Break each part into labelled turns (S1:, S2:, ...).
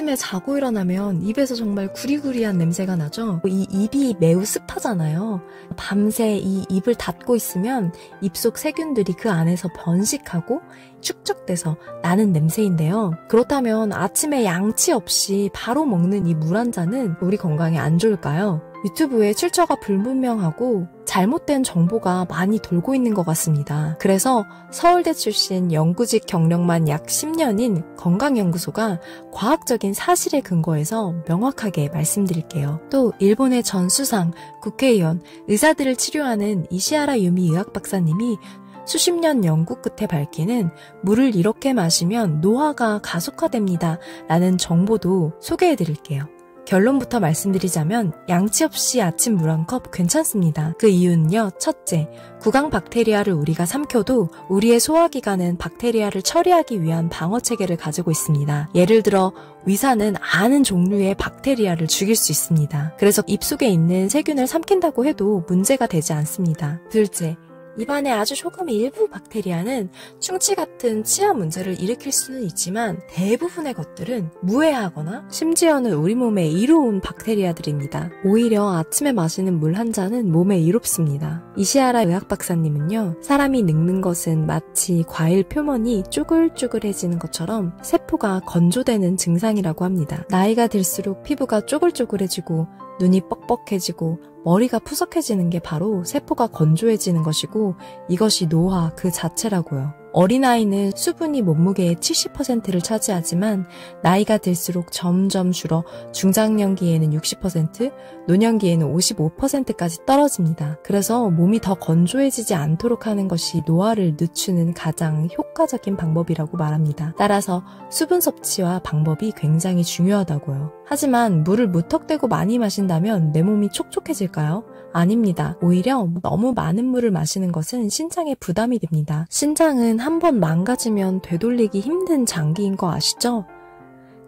S1: 아침에 자고 일어나면 입에서 정말 구리구리한 냄새가 나죠. 이 입이 매우 습하잖아요. 밤새 이 입을 닫고 있으면 입속 세균들이 그 안에서 번식하고 축적돼서 나는 냄새인데요. 그렇다면 아침에 양치 없이 바로 먹는 이 물 한 잔은 우리 건강에 안 좋을까요? 유튜브에 출처가 불분명하고 잘못된 정보가 많이 돌고 있는 것 같습니다. 그래서 서울대 출신 연구직 경력만 약 10년인 건강연구소가 과학적인 사실에 근거해서 명확하게 말씀드릴게요. 또 일본의 전 수상, 국회의원, 의사들을 치료하는 이시하라 유미 의학 박사님이 수십 년 연구 끝에 밝히는 물을 이렇게 마시면 노화가 가속화됩니다 라는 정보도 소개해드릴게요. 결론부터 말씀드리자면 양치 없이 아침 물 한 컵 괜찮습니다. 그 이유는요. 첫째, 구강 박테리아를 우리가 삼켜도 우리의 소화기관은 박테리아를 처리하기 위한 방어체계를 가지고 있습니다. 예를 들어 위산은 아는 종류의 박테리아를 죽일 수 있습니다. 그래서 입속에 있는 세균을 삼킨다고 해도 문제가 되지 않습니다. 둘째, 입안에 아주 조금의 일부 박테리아는 충치 같은 치아 문제를 일으킬 수는 있지만 대부분의 것들은 무해하거나 심지어는 우리 몸에 이로운 박테리아들입니다. 오히려 아침에 마시는 물 한 잔은 몸에 이롭습니다. 이시하라 의학 박사님은요, 사람이 늙는 것은 마치 과일 표면이 쪼글쪼글해지는 것처럼 세포가 건조되는 증상이라고 합니다. 나이가 들수록 피부가 쪼글쪼글해지고 눈이 뻑뻑해지고 머리가 푸석해지는 게 바로 세포가 건조해지는 것이고 이것이 노화 그 자체라고요. 어린아이는 수분이 몸무게의 70%를 차지하지만 나이가 들수록 점점 줄어 중장년기에는 60%, 노년기에는 55%까지 떨어집니다. 그래서 몸이 더 건조해지지 않도록 하는 것이 노화를 늦추는 가장 효과적인 방법이라고 말합니다. 따라서 수분 섭취와 방법이 굉장히 중요하다고요. 하지만 물을 무턱대고 많이 마신다면 내 몸이 촉촉해질까요? 아닙니다. 오히려 너무 많은 물을 마시는 것은 신장에 부담이 됩니다. 신장은 한번 망가지면 되돌리기 힘든 장기인 거 아시죠?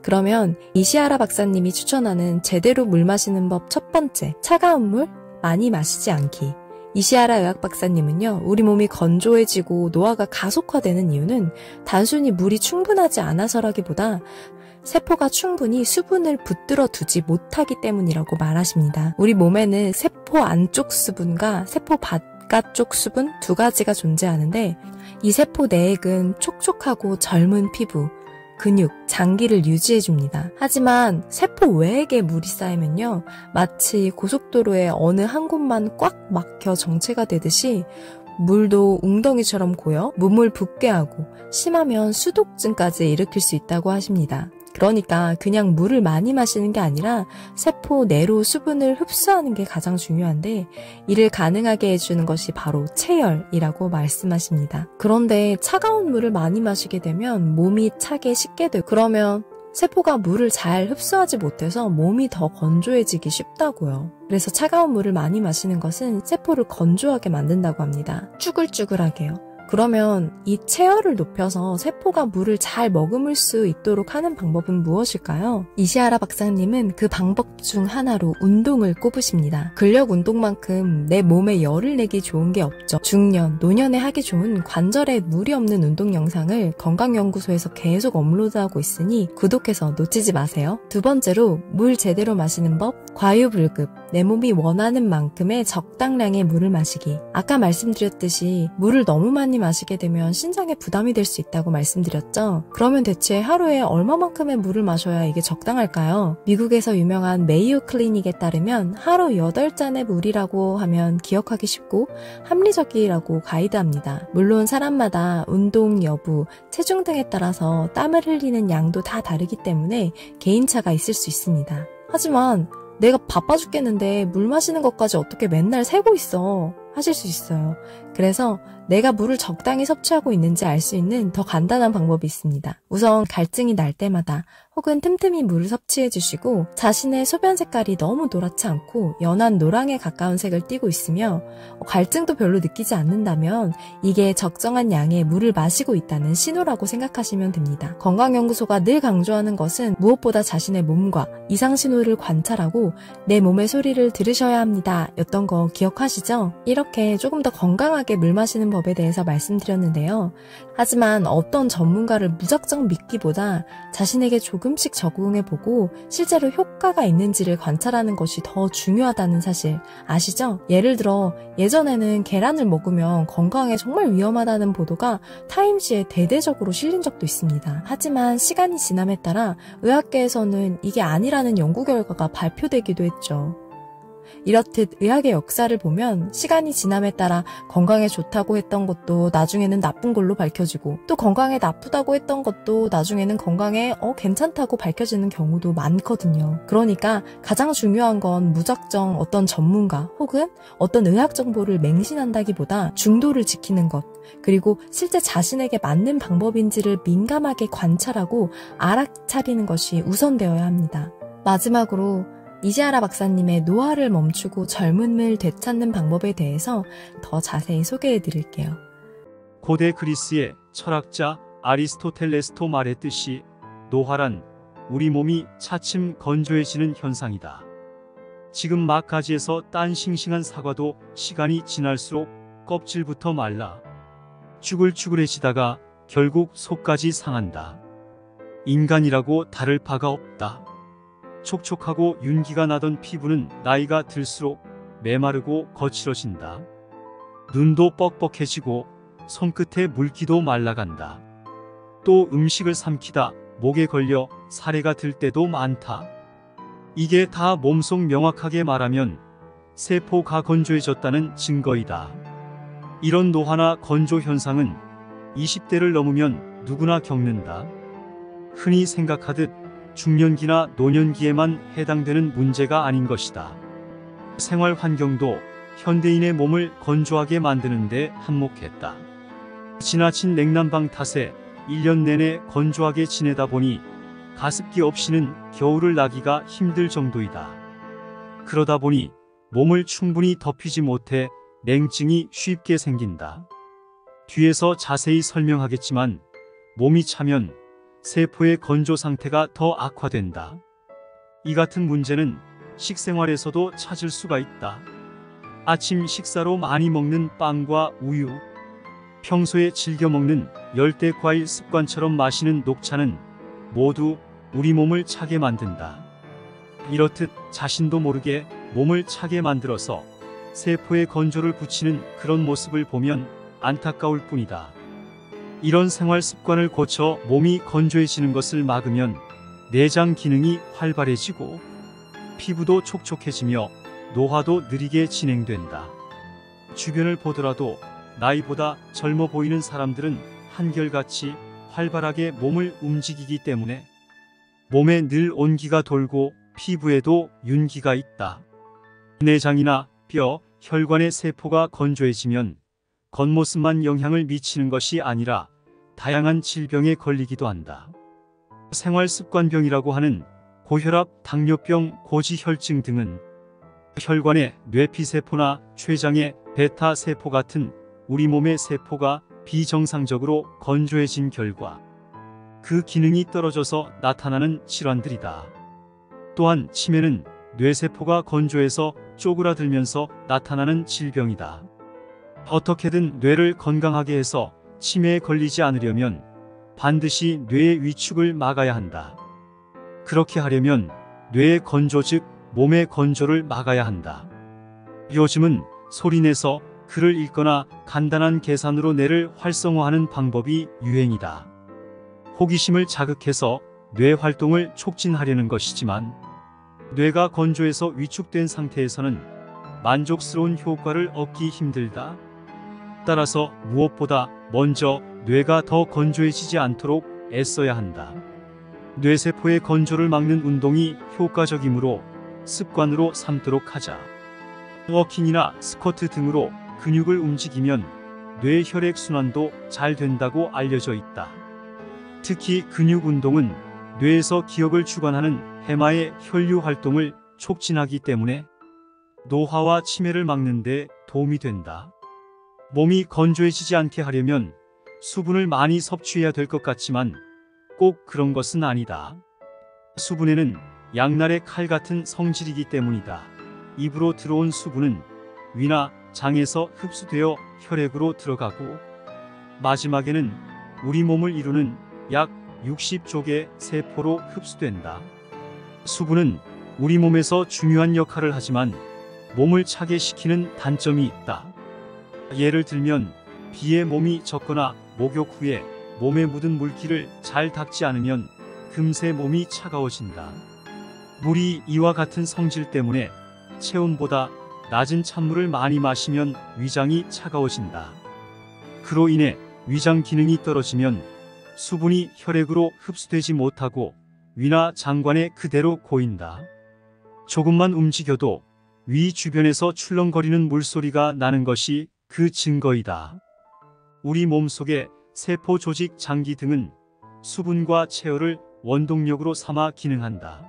S1: 그러면 이시하라 박사님이 추천하는 제대로 물 마시는 법 첫 번째, 차가운 물 많이 마시지 않기. 이시하라 의학 박사님은요, 우리 몸이 건조해지고 노화가 가속화되는 이유는 단순히 물이 충분하지 않아서라기보다 세포가 충분히 수분을 붙들어 두지 못하기 때문이라고 말하십니다. 우리 몸에는 세포 안쪽 수분과 세포 바깥쪽 수분 두 가지가 존재하는데 이 세포 내액은 촉촉하고 젊은 피부, 근육, 장기를 유지해줍니다. 하지만 세포 외액에 물이 쌓이면요, 마치 고속도로의 어느 한 곳만 꽉 막혀 정체가 되듯이 물도 웅덩이처럼 고여 몸을 붓게 하고 심하면 수독증까지 일으킬 수 있다고 하십니다. 그러니까 그냥 물을 많이 마시는 게 아니라 세포 내로 수분을 흡수하는 게 가장 중요한데 이를 가능하게 해주는 것이 바로 체열이라고 말씀하십니다. 그런데 차가운 물을 많이 마시게 되면 몸이 차게 식게 되고 그러면 세포가 물을 잘 흡수하지 못해서 몸이 더 건조해지기 쉽다고요. 그래서 차가운 물을 많이 마시는 것은 세포를 건조하게 만든다고 합니다. 쭈글쭈글하게요. 그러면 이 체열을 높여서 세포가 물을 잘 머금을 수 있도록 하는 방법은 무엇일까요? 이시하라 박사님은 그 방법 중 하나로 운동을 꼽으십니다. 근력 운동만큼 내 몸에 열을 내기 좋은 게 없죠. 중년, 노년에 하기 좋은 관절에 무리 없는 운동 영상을 건강연구소에서 계속 업로드하고 있으니 구독해서 놓치지 마세요. 두 번째로 물 제대로 마시는 법, 과유불급, 내 몸이 원하는 만큼의 적당량의 물을 마시기. 아까 말씀드렸듯이 물을 너무 많이 마시게 되면 신장에 부담이 될 수 있다고 말씀드렸죠. 그러면 대체 하루에 얼마만큼의 물을 마셔야 이게 적당할까요? 미국에서 유명한 메이오 클리닉에 따르면 하루 8잔의 물이라고 하면 기억하기 쉽고 합리적이라고 가이드합니다. 물론 사람마다 운동 여부, 체중 등에 따라서 땀을 흘리는 양도 다 다르기 때문에 개인차가 있을 수 있습니다. 하지만 내가 바빠 죽겠는데 물 마시는 것까지 어떻게 맨날 세고 있어 하실 수 있어요. 그래서 내가 물을 적당히 섭취하고 있는지 알 수 있는 더 간단한 방법이 있습니다. 우선 갈증이 날 때마다 혹은 틈틈이 물을 섭취해 주시고 자신의 소변 색깔이 너무 노랗지 않고 연한 노랑에 가까운 색을 띠고 있으며 갈증도 별로 느끼지 않는다면 이게 적정한 양의 물을 마시고 있다는 신호라고 생각하시면 됩니다. 건강연구소가 늘 강조하는 것은 무엇보다 자신의 몸과 이상 신호를 관찰하고 내 몸의 소리를 들으셔야 합니다 였던 거 기억하시죠? 이런 이렇게 조금 더 건강하게 물 마시는 법에 대해서 말씀드렸는데요. 하지만 어떤 전문가를 무작정 믿기보다 자신에게 조금씩 적응해보고 실제로 효과가 있는지를 관찰하는 것이 더 중요하다는 사실 아시죠? 예를 들어 예전에는 계란을 먹으면 건강에 정말 위험하다는 보도가 타임지에 대대적으로 실린 적도 있습니다. 하지만 시간이 지남에 따라 의학계에서는 이게 아니라는 연구 결과가 발표되기도 했죠. 이렇듯 의학의 역사를 보면 시간이 지남에 따라 건강에 좋다고 했던 것도 나중에는 나쁜 걸로 밝혀지고 또 건강에 나쁘다고 했던 것도 나중에는 건강에 괜찮다고 밝혀지는 경우도 많거든요. 그러니까 가장 중요한 건 무작정 어떤 전문가 혹은 어떤 의학 정보를 맹신한다기보다 중도를 지키는 것, 그리고 실제 자신에게 맞는 방법인지를 민감하게 관찰하고 알아차리는 것이 우선되어야 합니다. 마지막으로 이지아라 박사님의 노화를 멈추고 젊음을 되찾는 방법에 대해서 더 자세히 소개해 드릴게요.
S2: 고대 그리스의 철학자 아리스토텔레스도 말했듯이 노화란 우리 몸이 차츰 건조해지는 현상이다. 지금 막 가지에서 딴 싱싱한 사과도 시간이 지날수록 껍질부터 말라 쭈글쭈글해지다가 결국 속까지 상한다. 인간이라고 다를 바가 없다. 촉촉하고 윤기가 나던 피부는 나이가 들수록 메마르고 거칠어진다. 눈도 뻑뻑해지고 손끝에 물기도 말라간다. 또 음식을 삼키다 목에 걸려 사례가 들 때도 많다. 이게 다 몸속 명확하게 말하면 세포가 건조해졌다는 증거이다. 이런 노화나 건조 현상은 20대를 넘으면 누구나 겪는다. 흔히 생각하듯 중년기나 노년기에만 해당되는 문제가 아닌 것이다. 생활 환경도 현대인의 몸을 건조하게 만드는 데 한몫했다. 지나친 냉난방 탓에 1년 내내 건조하게 지내다 보니 가습기 없이는 겨울을 나기가 힘들 정도이다. 그러다 보니 몸을 충분히 덮이지 못해 냉증이 쉽게 생긴다. 뒤에서 자세히 설명하겠지만 몸이 차면 세포의 건조 상태가 더 악화된다. 이 같은 문제는 식생활에서도 찾을 수가 있다. 아침 식사로 많이 먹는 빵과 우유, 평소에 즐겨 먹는 열대 과일 습관처럼 마시는 녹차는 모두 우리 몸을 차게 만든다. 이렇듯 자신도 모르게 몸을 차게 만들어서 세포에 건조를 붙이는 그런 모습을 보면 안타까울 뿐이다. 이런 생활 습관을 고쳐 몸이 건조해지는 것을 막으면 내장 기능이 활발해지고 피부도 촉촉해지며 노화도 느리게 진행된다. 주변을 보더라도 나이보다 젊어 보이는 사람들은 한결같이 활발하게 몸을 움직이기 때문에 몸에 늘 온기가 돌고 피부에도 윤기가 있다. 내장이나 뼈, 혈관의 세포가 건조해지면 겉모습만 영향을 미치는 것이 아니라 다양한 질병에 걸리기도 한다. 생활습관병이라고 하는 고혈압, 당뇨병, 고지혈증 등은 혈관의 뇌피세포나 췌장의 베타세포 같은 우리 몸의 세포가 비정상적으로 건조해진 결과 그 기능이 떨어져서 나타나는 질환들이다. 또한 치매는 뇌세포가 건조해서 쪼그라들면서 나타나는 질병이다. 어떻게든 뇌를 건강하게 해서 치매에 걸리지 않으려면 반드시 뇌의 위축을 막아야 한다. 그렇게 하려면 뇌의 건조 즉 몸의 건조를 막아야 한다. 요즘은 소리내서 글을 읽거나 간단한 계산으로 뇌를 활성화하는 방법이 유행이다. 호기심을 자극해서 뇌 활동을 촉진하려는 것이지만 뇌가 건조해서 위축된 상태에서는 만족스러운 효과를 얻기 힘들다. 따라서 무엇보다 먼저 뇌가 더 건조해지지 않도록 애써야 한다. 뇌세포의 건조를 막는 운동이 효과적이므로 습관으로 삼도록 하자. 워킹이나 스쿼트 등으로 근육을 움직이면 뇌 혈액순환도 잘 된다고 알려져 있다. 특히 근육 운동은 뇌에서 기억을 주관하는 해마의 혈류 활동을 촉진하기 때문에 노화와 치매를 막는 데 도움이 된다. 몸이 건조해지지 않게 하려면 수분을 많이 섭취해야 될 것 같지만 꼭 그런 것은 아니다. 수분에는 양날의 칼 같은 성질이기 때문이다. 입으로 들어온 수분은 위나 장에서 흡수되어 혈액으로 들어가고 마지막에는 우리 몸을 이루는 약 60조 개 세포로 흡수된다. 수분은 우리 몸에서 중요한 역할을 하지만 몸을 차게 시키는 단점이 있다. 예를 들면 비에 몸이 젖거나 목욕 후에 몸에 묻은 물기를 잘 닦지 않으면 금세 몸이 차가워진다. 물이 이와 같은 성질 때문에 체온보다 낮은 찬물을 많이 마시면 위장이 차가워진다. 그로 인해 위장 기능이 떨어지면 수분이 혈액으로 흡수되지 못하고 위나 장관에 그대로 고인다. 조금만 움직여도 위 주변에서 출렁거리는 물소리가 나는 것이 그 증거이다. 우리 몸속의 세포 조직 장기 등은 수분과 체열을 원동력으로 삼아 기능한다.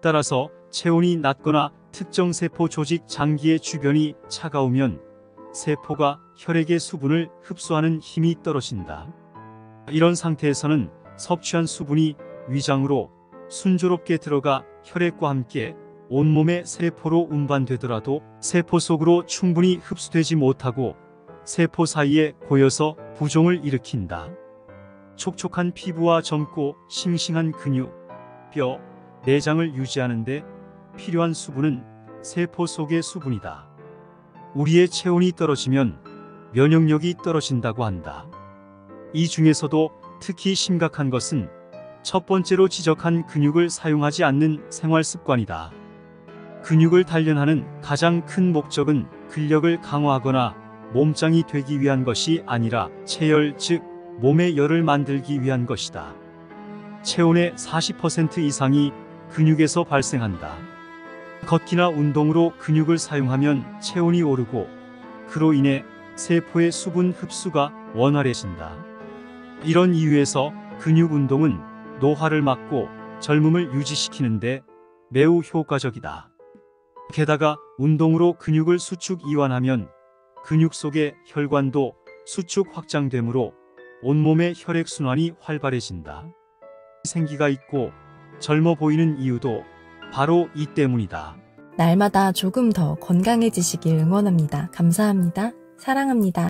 S2: 따라서 체온이 낮거나 특정 세포 조직 장기의 주변이 차가우면 세포가 혈액의 수분을 흡수하는 힘이 떨어진다. 이런 상태에서는 섭취한 수분이 위장으로 순조롭게 들어가 혈액과 함께 온몸의 세포로 운반되더라도 세포 속으로 충분히 흡수되지 못하고 세포 사이에 고여서 부종을 일으킨다. 촉촉한 피부와 젊고 싱싱한 근육, 뼈, 내장을 유지하는데 필요한 수분은 세포 속의 수분이다. 우리의 체온이 떨어지면 면역력이 떨어진다고 한다. 이 중에서도 특히 심각한 것은 첫 번째로 지적한 근육을 사용하지 않는 생활 습관이다. 근육을 단련하는 가장 큰 목적은 근력을 강화하거나 몸짱이 되기 위한 것이 아니라 체열, 즉 몸의 열을 만들기 위한 것이다. 체온의 40% 이상이 근육에서 발생한다. 걷기나 운동으로 근육을 사용하면 체온이 오르고 그로 인해 세포의 수분 흡수가 원활해진다. 이런 이유에서 근육 운동은 노화를 막고 젊음을 유지시키는데 매우 효과적이다. 게다가 운동으로 근육을 수축 이완하면 근육 속의 혈관도 수축 확장되므로 온몸의 혈액순환이 활발해진다. 생기가 있고 젊어 보이는 이유도 바로 이 때문이다.
S1: 날마다 조금 더 건강해지시길 응원합니다. 감사합니다. 사랑합니다.